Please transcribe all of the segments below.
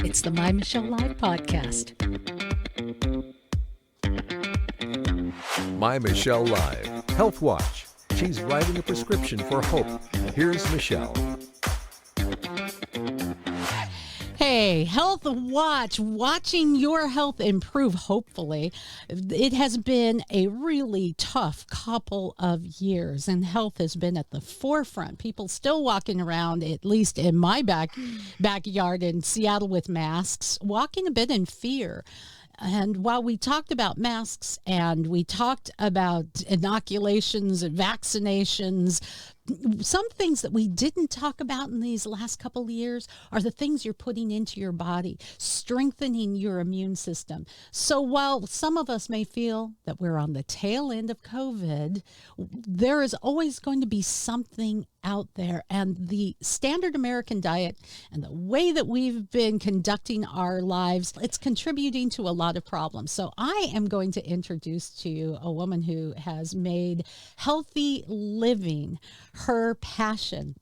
It's the MyMichelleLive podcast. MyMichelleLive Health Watch. She's writing a prescription for hope. Here's Michelle. Hey, Health Watch, watching your health improve, hopefully. It has been a really tough couple of years, and health has been at the forefront. People still walking around, at least in my backyard in Seattle, with masks, walking a bit in fear. And while we talked about masks and we talked about inoculations and vaccinations, some things that we didn't talk about in these last couple of years are the things you're putting into your body, strengthening your immune system. So while some of us may feel that we're on the tail end of COVID, there is always going to be something out there. And the standard American diet and the way that we've been conducting our lives, it's contributing to a lot of problems. So I am going to introduce to you a woman who has made healthy living her passion.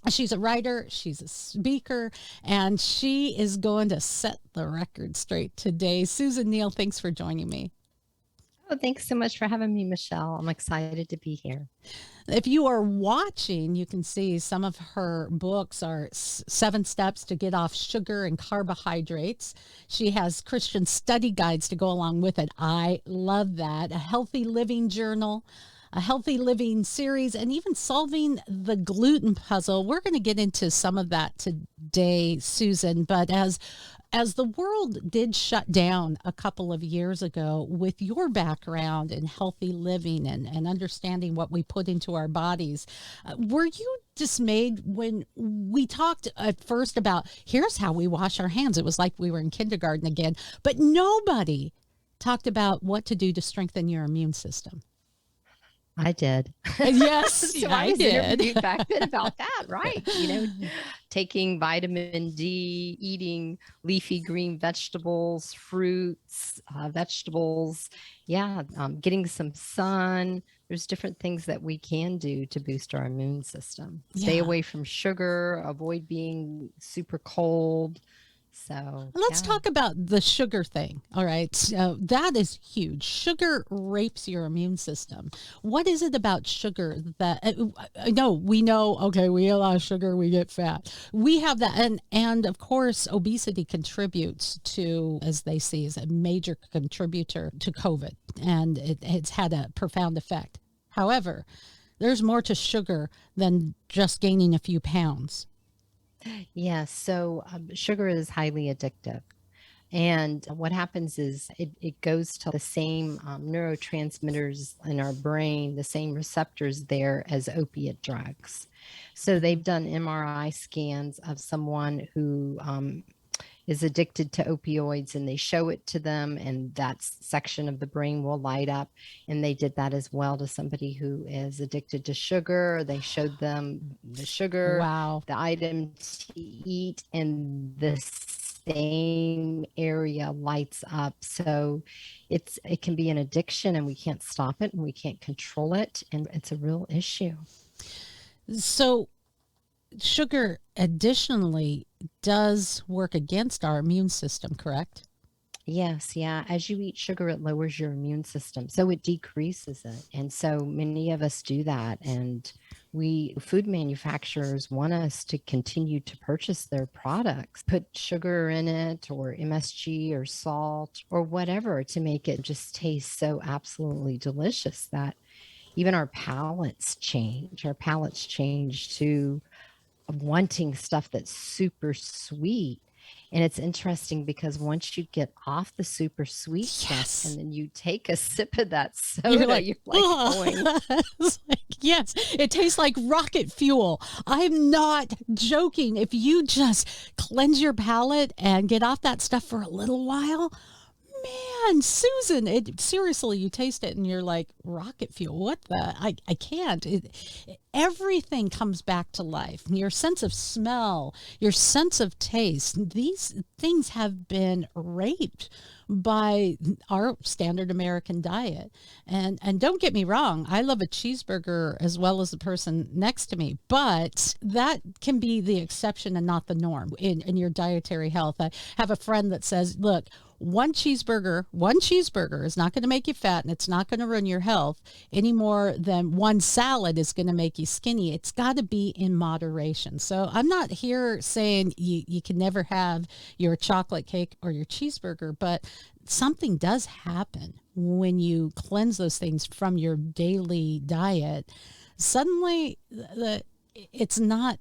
She's a writer, she's a speaker, and she is going to set the record straight today. Susan Neal, thanks for joining me. Oh, thanks so much for having me, Michelle. I'm excited to be here. If you are watching, you can see some of her books are 7 Steps to Get Off Sugar and Carbohydrates. She has Christian study guides to go along with it. I love that. A healthy living journal, a healthy living series, and even solving the gluten puzzle. We're going to get into some of that today, Susan, but as the world did shut down a couple of years ago, with your background in healthy living and understanding what we put into our bodies, were you dismayed when we talked at first about here's how we wash our hands? It was like we were in kindergarten again, but nobody talked about what to do to strengthen your immune system. I did. Yes, so I was interviewed back then about that, right? Taking vitamin D, eating leafy green vegetables, fruits, vegetables. Yeah, getting some sun. There's different things that we can do to boost our immune system. Stay away from sugar, avoid being super cold. So let's talk about the sugar thing. All right. So that is huge. Sugar rapes your immune system. What is it about sugar that we know, okay, we eat a lot of sugar, we get fat. We have that. And of course, obesity contributes to, as they see, is a major contributor to COVID. And it's had a profound effect. However, there's more to sugar than just gaining a few pounds. Yes. So sugar is highly addictive. And what happens is it goes to the same neurotransmitters in our brain, the same receptors there as opiate drugs. So they've done MRI scans of someone who is addicted to opioids, and they show it to them, and that section of the brain will light up. And they did that as well to somebody who is addicted to sugar. They showed them the sugar, the item to eat, and the same area lights up. So it can be an addiction, and we can't stop it, and we can't control it, and it's a real issue. So sugar additionally does work against our immune system, correct? Yes. Yeah. As you eat sugar, it lowers your immune system. So it decreases it. And so many of us do that. And food manufacturers want us to continue to purchase their products, put sugar in it or MSG or salt or whatever to make it just taste so absolutely delicious that even our palates change. Our palates change to wanting stuff that's super sweet. And it's interesting because once you get off the super sweet stuff and then you take a sip of that soda, you're like going. It's like, yes, it tastes like rocket fuel. I'm not joking. If you just cleanse your palate and get off that stuff for a little while, man, Susan, seriously, you taste it and you're like, rocket fuel. What the? I can't. Everything comes back to life. Your sense of smell, your sense of taste, these things have been raped by our standard American diet. And don't get me wrong, I love a cheeseburger as well as the person next to me, but that can be the exception and not the norm in your dietary health. I have a friend that says, look, one cheeseburger is not going to make you fat, and it's not going to ruin your health any more than one salad is going to make you skinny. It's got to be in moderation. So I'm not here saying you can never have your chocolate cake or your cheeseburger, but something does happen when you cleanse those things from your daily diet. Suddenly, it's not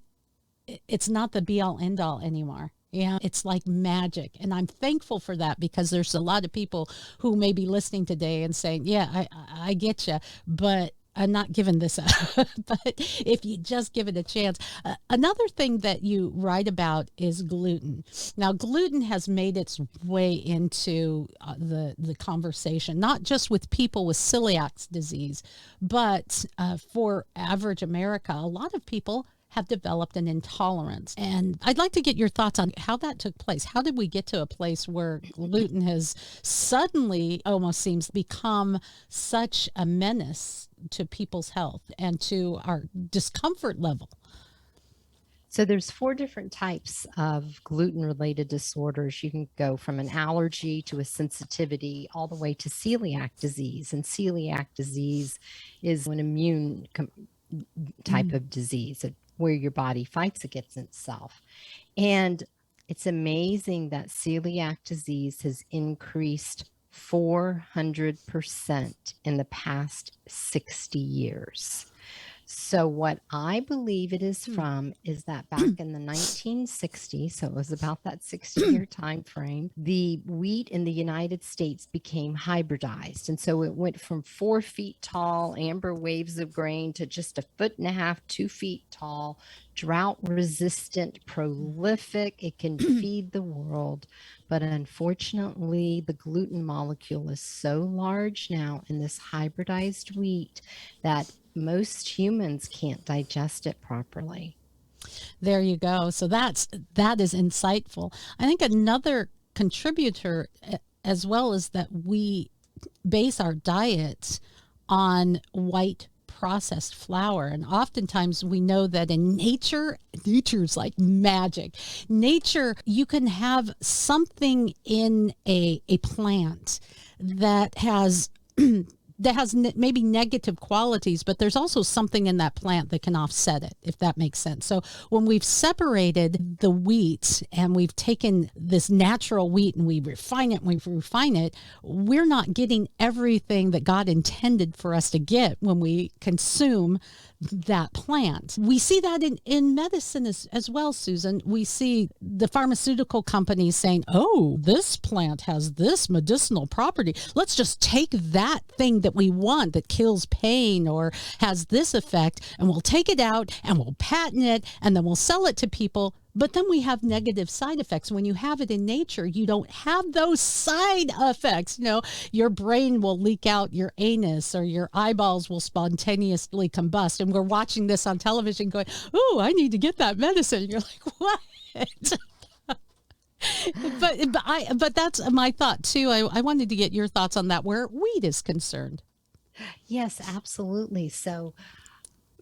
the be all end all anymore. Yeah, it's like magic. And I'm thankful for that, because there's a lot of people who may be listening today and saying, yeah, I get you, but I'm not giving this up. But if you just give it a chance. Another thing that you write about is gluten. Now, gluten has made its way into the conversation, not just with people with celiac disease, but for average America, a lot of people have developed an intolerance. And I'd like to get your thoughts on how that took place. How did we get to a place where gluten has suddenly almost seems become such a menace to people's health and to our discomfort level? So there's 4 different types of gluten-related disorders. You can go from an allergy to a sensitivity all the way to celiac disease. And celiac disease is an immune type of disease where your body fights against itself. And it's amazing that celiac disease has increased 400% in the past 60 years. So what I believe it is from is that back in the 1960s, so it was about that 60-year time frame, the wheat in the United States became hybridized. And so it went from 4 feet tall, amber waves of grain, to just 1.5 feet, 2 feet tall, drought resistant, prolific. It can feed the world. But unfortunately, the gluten molecule is so large now in this hybridized wheat that most humans can't digest it properly. There you go. So that is insightful. I think another contributor as well is that we base our diets on white processed flour. And oftentimes we know that in nature's like magic. Nature, you can have something in a plant that has maybe negative qualities, but there's also something in that plant that can offset it, if that makes sense. So when we've separated the wheat and we've taken this natural wheat and we refine it, we're not getting everything that God intended for us to get when we consume that plant. We see that in medicine as well, Susan. We see the pharmaceutical companies saying, oh, this plant has this medicinal property. Let's just take that thing that we want that kills pain or has this effect, and we'll take it out and we'll patent it, and then we'll sell it to people. But then we have negative side effects. When you have it in nature, you don't have those side effects. You know, your brain will leak out your anus or your eyeballs will spontaneously combust. And we're watching this on television going, oh, I need to get that medicine. You're like, what? but that's my thought too. I wanted to get your thoughts on that, where wheat is concerned. Yes, absolutely. So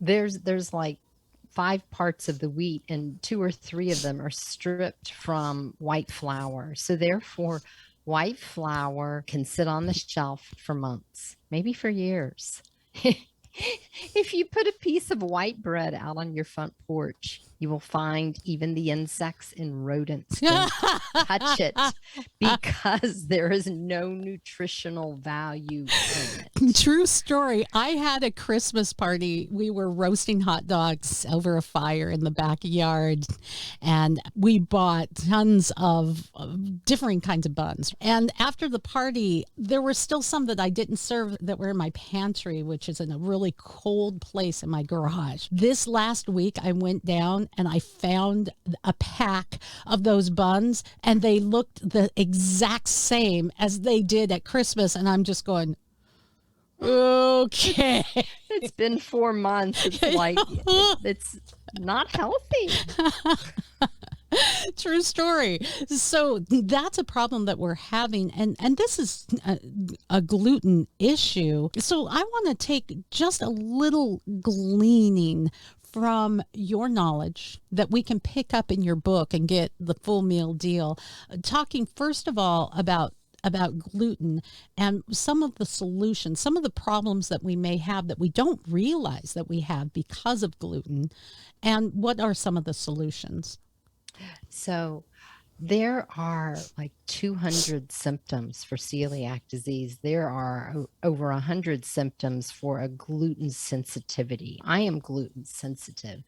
there's like 5 parts of the wheat, and 2 or 3 of them are stripped from white flour. So therefore, white flour can sit on the shelf for months, maybe for years. If you put a piece of white bread out on your front porch, you will find even the insects and rodents can touch it, because there is no nutritional value in it. True story. I had a Christmas party. We were roasting hot dogs over a fire in the backyard, and we bought tons of differing kinds of buns. And after the party, there were still some that I didn't serve that were in my pantry, which is in a really cold place in my garage. This last week, I went down and I found a pack of those buns, and they looked the exact same as they did at Christmas. And I'm just going, okay. It's been 4 months. It's like, it's not healthy. True story. So that's a problem that we're having. And this is a gluten issue. So I want to take just a little gleaning from your knowledge that we can pick up in your book and get the full meal deal. Talking first of all about gluten and some of the solutions, some of the problems that we may have that we don't realize that we have because of gluten, and what are some of the solutions? So there are like 200 symptoms for celiac disease. There are over 100 symptoms for a gluten sensitivity. I am gluten sensitive,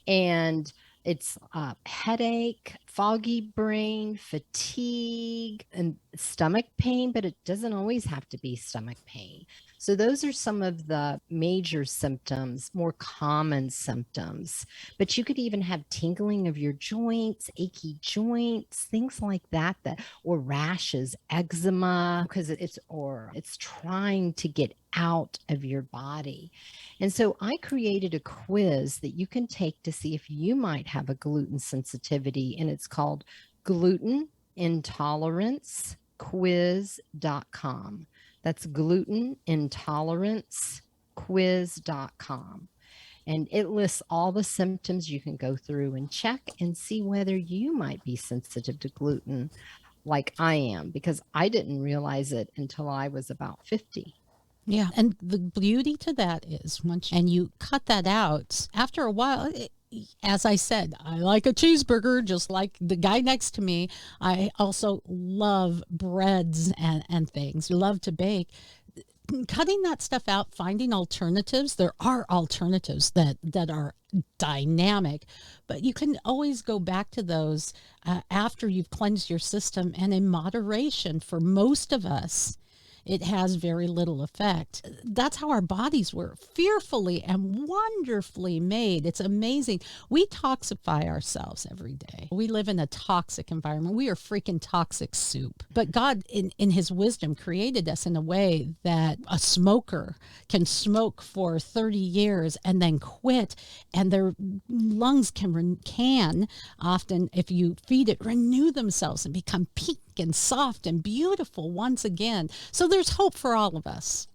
and it's headache, foggy brain, fatigue, and stomach pain, but it doesn't always have to be stomach pain. So those are some of the major symptoms, more common symptoms. But you could even have tingling of your joints, achy joints, things like that, or rashes, eczema, because it's trying to get out of your body. And so I created a quiz that you can take to see if you might have a gluten sensitivity, and it's called Gluten Intolerance Quiz.com. That's glutenintolerancequiz.com. And it lists all the symptoms you can go through and check and see whether you might be sensitive to gluten like I am, because I didn't realize it until I was about 50. Yeah. And the beauty to that is and you cut that out, after a while, as I said, I like a cheeseburger, just like the guy next to me. I also love breads and things, love to bake. Cutting that stuff out, finding alternatives. There are alternatives that are dynamic, but you can always go back to those after you've cleansed your system, and in moderation. For most of us, it has very little effect. That's how our bodies were fearfully and wonderfully made. It's amazing. We toxify ourselves every day. We live in a toxic environment. We are freaking toxic soup. But God, in his wisdom, created us in a way that a smoker can smoke for 30 years and then quit, and their lungs can often, if you feed it, renew themselves and become pink and soft and beautiful once again. So there's hope for all of us.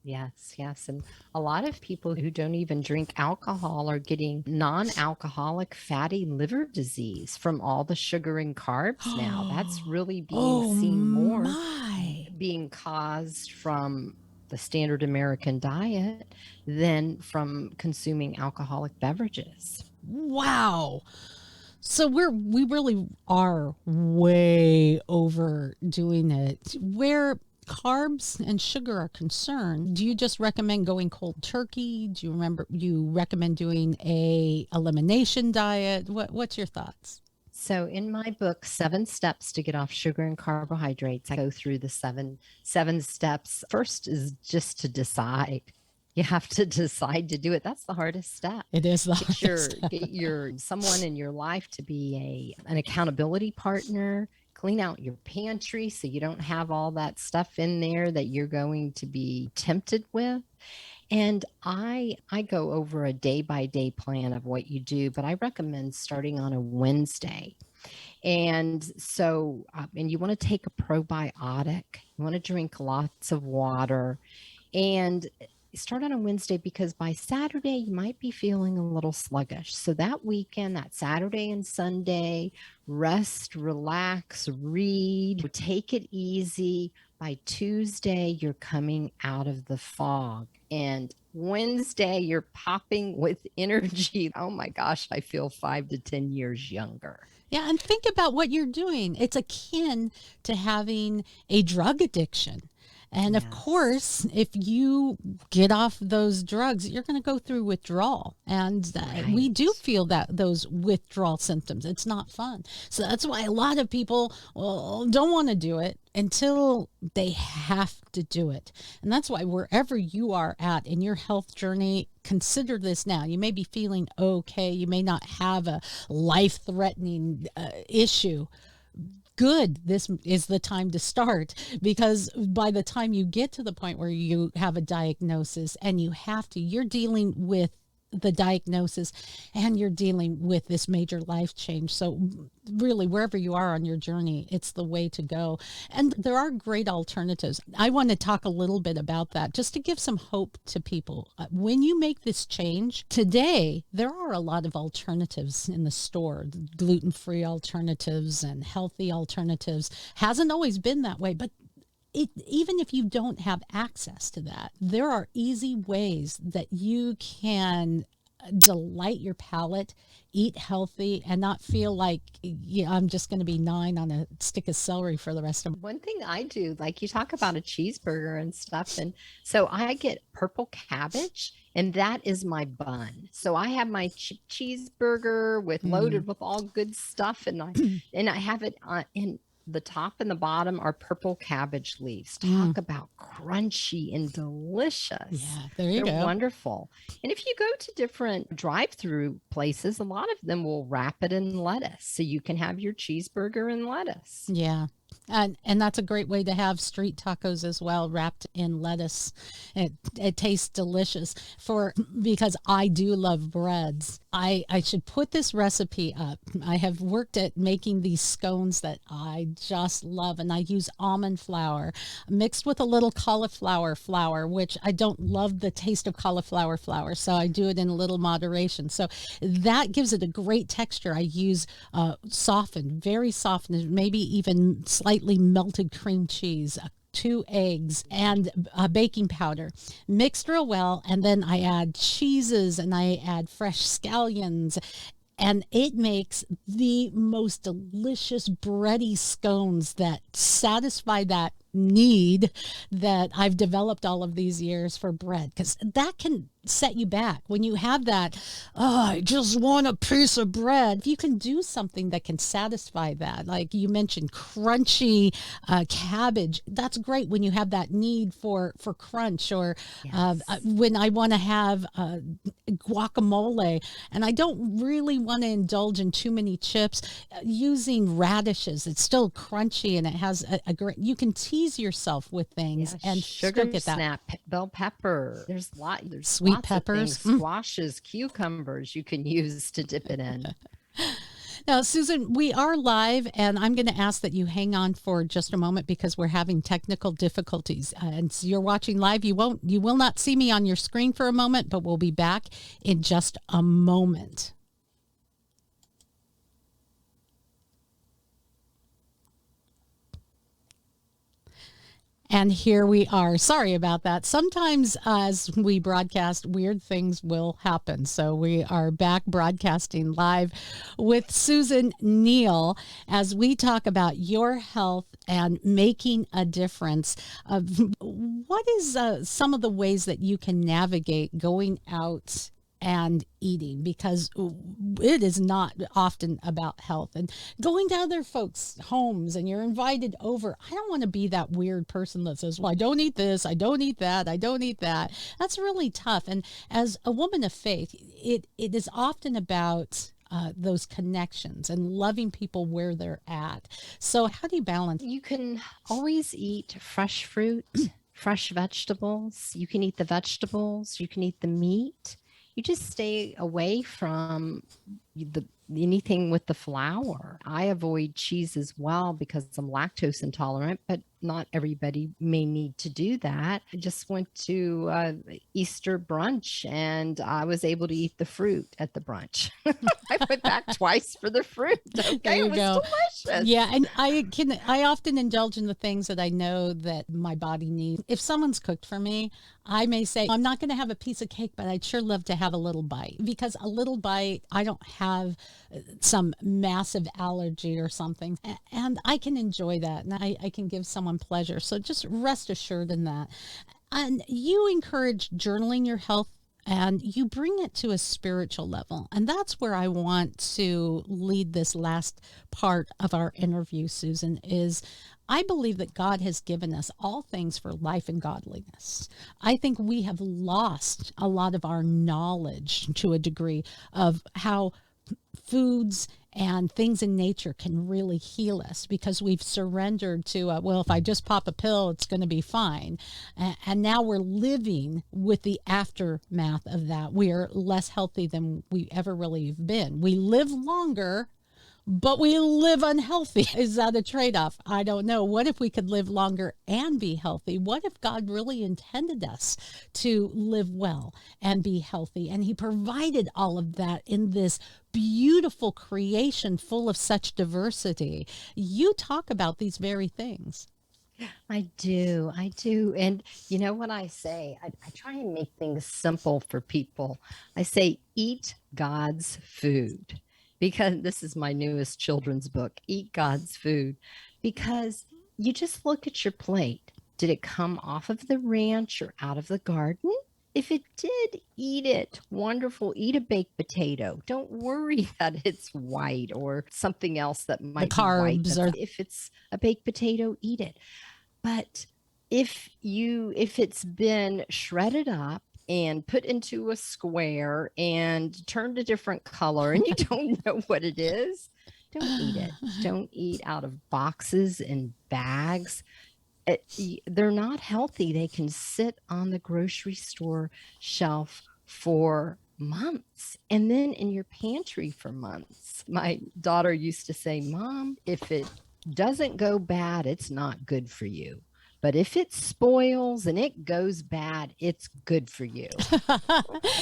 Yes, yes. And a lot of people who don't even drink alcohol are getting non-alcoholic fatty liver disease from all the sugar and carbs now. That's really being seen more, being caused from the standard American diet than from consuming alcoholic beverages. Wow. So we really are way overdoing it. Where carbs and sugar are concerned, do you just recommend going cold turkey? Do you recommend doing a elimination diet? What's your thoughts? So in my book, 7 Steps to Get Off Sugar and Carbohydrates, I go through the seven steps. First is just to decide. You have to decide to do it. That's the hardest step. It is the hardest step. Get someone in your life to be an accountability partner. Clean out your pantry so you don't have all that stuff in there that you're going to be tempted with. And I go over a day-by-day plan of what you do, but I recommend starting on a Wednesday. And so, and you want to take a probiotic. You want to drink lots of water, and start on a Wednesday, because by Saturday you might be feeling a little sluggish. So that weekend, that Saturday and Sunday, rest, relax, read, take it easy. By Tuesday, you're coming out of the fog. And Wednesday, you're popping with energy. Oh my gosh, I feel 5 to 10 years younger. Yeah, and think about what you're doing. It's akin to having a drug addiction. And of Yes. course, if you get off those drugs, you're going to go through withdrawal. And we do Right. feel that those withdrawal symptoms. It's not fun. So that's why a lot of people don't want to do it until they have to do it. And that's why wherever you are at in your health journey, consider this now. You may be feeling okay. You may not have a life threatening issue. Good, this is the time to start, because by the time you get to the point where you have a diagnosis and you're dealing with the diagnosis and you're dealing with this major life change. So really, wherever you are on your journey, it's the way to go. And there are great alternatives. I want to talk a little bit about that just to give some hope to people. When you make this change today, there are a lot of alternatives in the store, gluten-free alternatives and healthy alternatives. Hasn't always been that way, but even if you don't have access to that, there are easy ways that you can delight your palate, eat healthy, and not feel like, yeah, I'm just going to be 9 on a stick of celery for the rest of my. One thing I do, like you talk about a cheeseburger and stuff. And so I get purple cabbage, and that is my bun. So I have my cheeseburger with Mm. loaded with all good stuff. And I have it in the top and the bottom are purple cabbage leaves. Talk about crunchy and delicious. Yeah, there you They're go. wonderful. And if you go to different drive-through places, a lot of them will wrap it in lettuce. So you can have your cheeseburger and lettuce. Yeah. And that's a great way to have street tacos as well, wrapped in lettuce. It tastes delicious because I do love breads. I should put this recipe up. I have worked at making these scones that I just love, and I use almond flour mixed with a little cauliflower flour, which I don't love the taste of cauliflower flour, so I do it in a little moderation. So that gives it a great texture. I use softened, very softened, maybe even slightly melted cream cheese, 2 eggs, and baking powder, mixed real well. And then I add cheeses and I add fresh scallions. And it makes the most delicious bready scones that satisfy that need that I've developed all of these years for bread, because that can set you back when you have that, oh, I just want a piece of bread. If you can do something that can satisfy that, like you mentioned, crunchy cabbage, that's great when you have that need for crunch, or Yes. when I want to have guacamole and I don't really want to indulge in too many chips, using radishes, it's still crunchy and it has a great, you can tease yourself with things Yeah, and sugar still get that. snap, bell pepper. There's Sweet lots peppers. of things. Squashes, cucumbers you can use to dip it in. Now, Susan, we are live, and I'm going to ask that you hang on for just a moment because we're having technical difficulties. And so you're watching live. You will not see me on your screen for a moment, but we'll be back in just a moment. And here we are. Sorry about that. Sometimes as we broadcast, weird things will happen. So we are back broadcasting live with Susan Neal as we talk about your health and making a difference. What is some of the ways that you can navigate going out and eating, because it is not often about health, and going to other folks' homes and you're invited over. I don't want to be that weird person that says, well, I don't eat this, I don't eat that, I don't eat that. That's really tough. And as a woman of faith, it is often about those connections and loving people where they're at. So how do you balance? You can always eat fresh fruit, fresh vegetables. You can eat the vegetables, you can eat the meat. You just stay away from anything with the flour. I avoid cheese as well because I'm lactose intolerant, but not everybody may need to do that. I just went to Easter brunch and I was able to eat the fruit at the brunch. I went back twice for the fruit. Okay, it was delicious. Yeah, and I often indulge in the things that I know that my body needs. If someone's cooked for me, I may say, I'm not going to have a piece of cake, but I'd sure love to have a little bite, because a little bite, I don't have have some massive allergy or something. And I can enjoy that, and I can give someone pleasure. So just rest assured in that. And you encourage journaling your health, and you bring it to a spiritual level. And that's where I want to lead this last part of our interview, Susan, is I believe that God has given us all things for life and godliness. I think we have lost a lot of our knowledge to a degree of how foods and things in nature can really heal us, because we've surrendered to, well, if I just pop a pill, it's going to be fine. And now we're living with the aftermath of that. We are less healthy than we ever really have been. We live longer, but we live unhealthy. Is that a trade-off? I don't know. What if we could live longer and be healthy? What if God really intended us to live well and be healthy? And he provided all of that in this beautiful creation full of such diversity. You talk about these very things. I do. I do. And you know what I say? I try and make things simple for people. I say, eat God's food, because this is my newest children's book, Eat God's Food, because you just look at your plate. Did it come off of the ranch or out of the garden? If it did, eat it. Wonderful. Eat a baked potato. Don't worry that it's white or something else that might be white. Carbs are... If it's a baked potato, eat it. But if it's been shredded up and put into a square and turned a different color and you don't know what it is, don't eat it. Don't eat out of boxes and bags. They're not healthy. They can sit on the grocery store shelf for months and then in your pantry for months. My daughter used to say, Mom, if it doesn't go bad, it's not good for you. But if it spoils and it goes bad, it's good for you.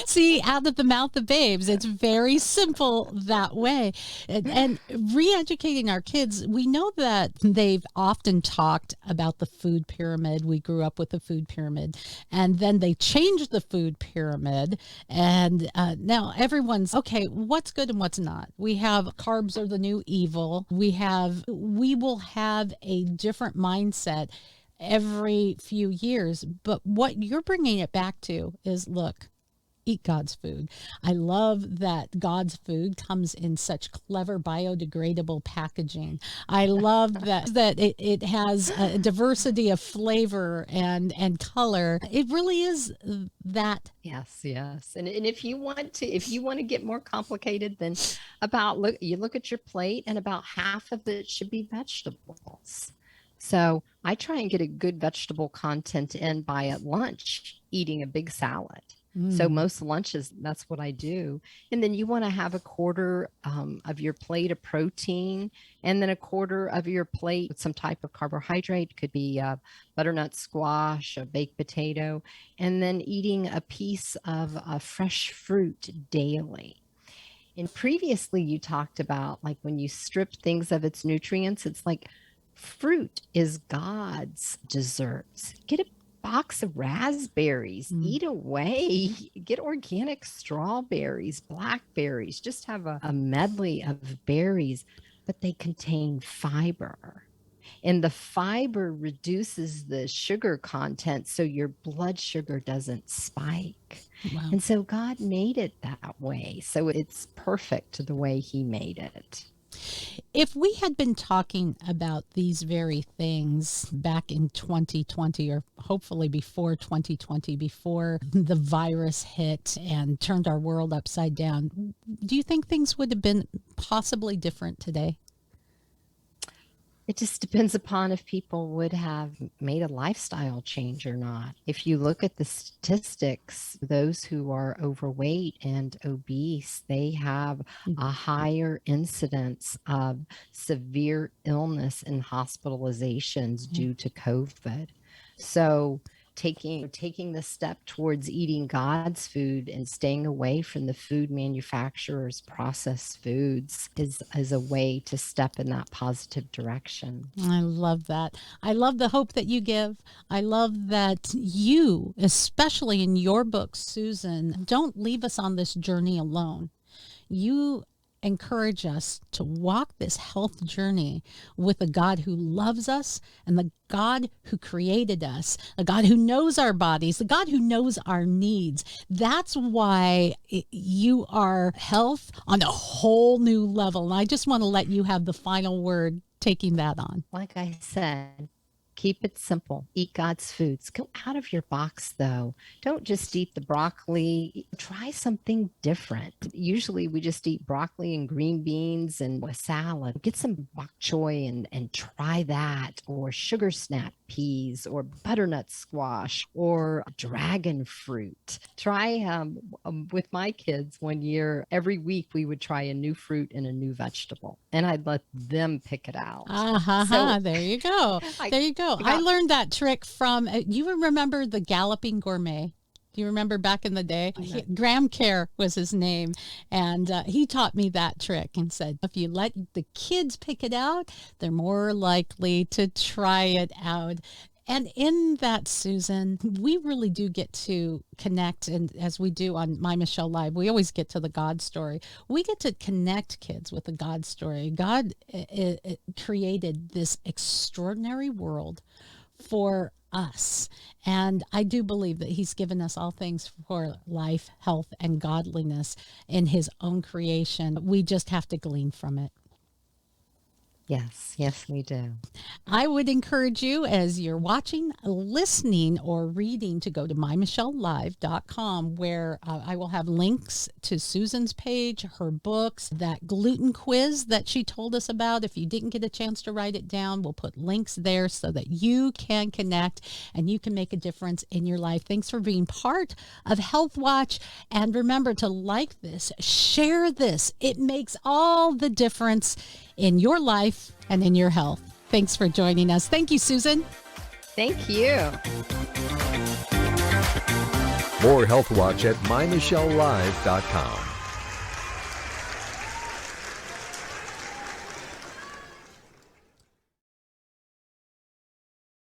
See, out of the mouth of babes, it's very simple that way. And re-educating our kids, we know that they've often talked about the food pyramid. We grew up with the food pyramid, and then they changed the food pyramid. And now everyone's, okay, what's good and what's not? We have carbs are the new evil. We will have a different mindset every few years. But what you're bringing it back to is, look, eat God's food. I love that God's food comes in such clever biodegradable packaging. I love that it has a diversity of flavor and color. It really is that. Yes. And if you want to get more complicated, then you look at your plate and about half of it should be vegetables. So I try and get a good vegetable content in by at lunch, eating a big salad. So most lunches, that's what I do. And then you want to have a quarter of your plate of protein, and then a quarter of your plate with some type of carbohydrate. Could be butternut squash, a baked potato, and then eating a piece of fresh fruit daily. And previously you talked about, like, when you strip things of its nutrients, it's like fruit is God's desserts. Get a box of raspberries, eat away, get organic strawberries, blackberries, just have a medley of berries, but they contain fiber. And the fiber reduces the sugar content so your blood sugar doesn't spike. Wow. And so God made it that way. So it's perfect the way he made it. If we had been talking about these very things back in 2020, or hopefully before 2020, before the virus hit and turned our world upside down, do you think things would have been possibly different today? It just depends upon if people would have made a lifestyle change or not. If you look at the statistics, those who are overweight and obese, they have a higher incidence of severe illness and hospitalizations due to COVID. So taking the step towards eating God's food and staying away from the food manufacturers' processed foods is a way to step in that positive direction. I love that. I love the hope that you give. I love that you, especially in your book, Susan, don't leave us on this journey alone. You encourage us to walk this health journey with a God who loves us and the God who created us, a God who knows our bodies, the God who knows our needs. That's why you are health on a whole new level. And I just want to let you have the final word taking that on. Like I said, keep it simple. Eat God's foods. Go out of your box, though. Don't just eat the broccoli. Try something different. Usually we just eat broccoli and green beans and a salad. Get some bok choy and try that, or sugar snap peas, or butternut squash, or dragon fruit. Try with my kids one year, every week we would try a new fruit and a new vegetable, and I'd let them pick it out. So, there you go. There you go. I learned that trick from, you remember the Galloping Gourmet? Do you remember back in the day? Graham Kerr was his name. And he taught me that trick and said, if you let the kids pick it out, they're more likely to try it out. And in that, Susan, we really do get to connect. And as we do on MyMichelleLive, we always get to the God story. We get to connect kids with the God story. God created this extraordinary world for us. And I do believe that he's given us all things for life, health, and godliness in his own creation. We just have to glean from it. Yes, we do. I would encourage you, as you're watching, listening, or reading, to go to MyMichelleLive.com, where I will have links to Susan's page, her books, that gluten quiz that she told us about. If you didn't get a chance to write it down, we'll put links there so that you can connect and you can make a difference in your life. Thanks for being part of Health Watch. And remember to like this, share this. It makes all the difference in your life and in your health. Thanks for joining us. Thank you, Susan. Thank you. More Health Watch at MyMichelleLive.com.